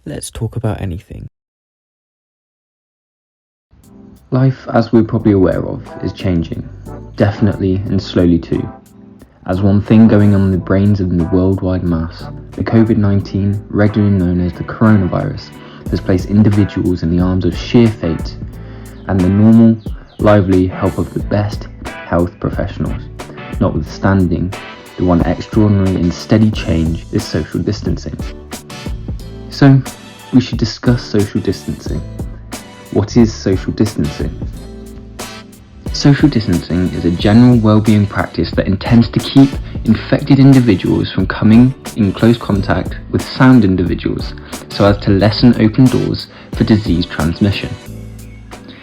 Let's talk about anything. Life, as we're probably aware of, is changing. Definitely and slowly too. As one thing going on in the brains of the worldwide mass, the COVID-19, regularly known as the coronavirus, has placed individuals in the arms of sheer fate and the normal, lively help of the best health professionals, notwithstanding the one extraordinary and steady change is social distancing. So, we should discuss social distancing. What is social distancing? Social distancing is a general well-being practice that intends to keep infected individuals from coming in close contact with sound individuals so as to lessen open doors for disease transmission.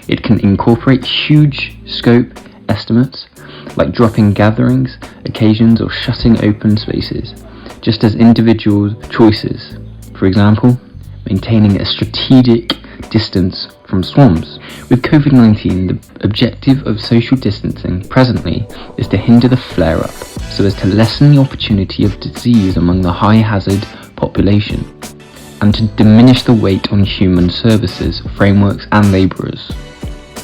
It can incorporate huge scope estimates like dropping gatherings, occasions or shutting open spaces, just as individual choices. For example, maintaining a strategic distance from swarms. With COVID-19, the objective of social distancing presently is to hinder the flare-up so as to lessen the opportunity of disease among the high-hazard population and to diminish the weight on human services, frameworks and labourers.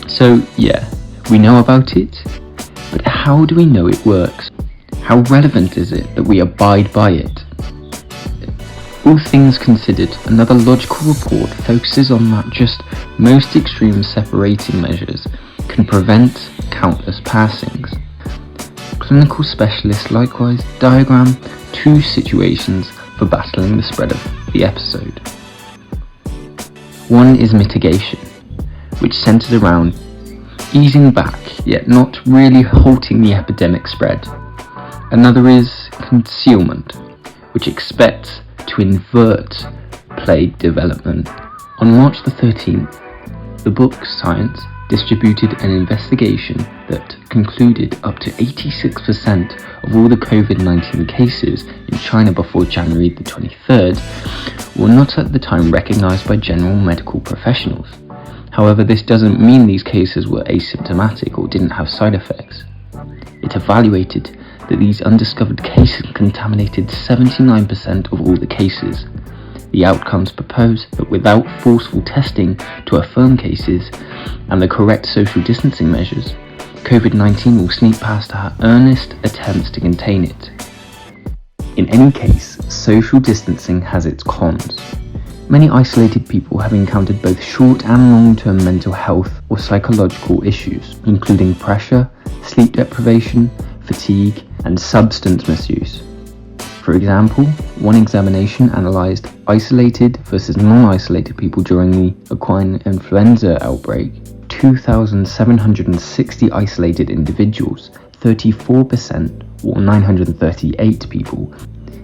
So yeah, we know about it, but how do we know it works? How relevant is it that we abide by it? All things considered, another logical report focuses on that just most extreme separating measures can prevent countless passings. Clinical specialists likewise diagram two situations for battling the spread of the episode. One is mitigation, which centers around easing back yet not really halting the epidemic spread. Another is concealment, which expects to invert plague development. On March the 13th, the book Science distributed an investigation that concluded up to 86% of all the COVID-19 cases in China before January the 23rd were not at the time recognized by general medical professionals. However, this doesn't mean these cases were asymptomatic or didn't have side effects. It evaluated that these undiscovered cases contaminated 79% of all the cases. The outcomes propose that without forceful testing to affirm cases and the correct social distancing measures, COVID-19 will sneak past our earnest attempts to contain it. In any case, social distancing has its cons. Many isolated people have encountered both short and long-term mental health or psychological issues, including pressure, sleep deprivation, fatigue, and substance misuse. For example, one examination analysed isolated versus non-isolated people during the equine influenza outbreak. 2,760 isolated individuals, 34% or 938 people,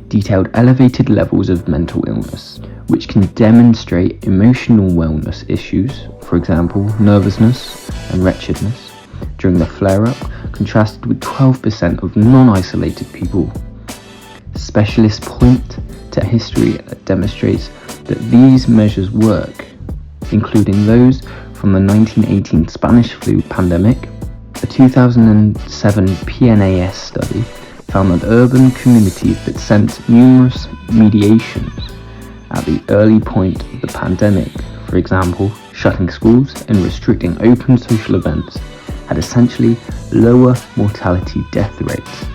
detailed elevated levels of mental illness, which can demonstrate emotional wellness issues, for example, nervousness and wretchedness, during the flare-up, contrasted with 12% of non-isolated people. Specialists point to history that demonstrates that these measures work, including those from the 1918 Spanish flu pandemic. A 2007 PNAS study found that urban communities that sent numerous mediations at the early point of the pandemic, for example, shutting schools and restricting open social events, had essentially lower mortality death rates.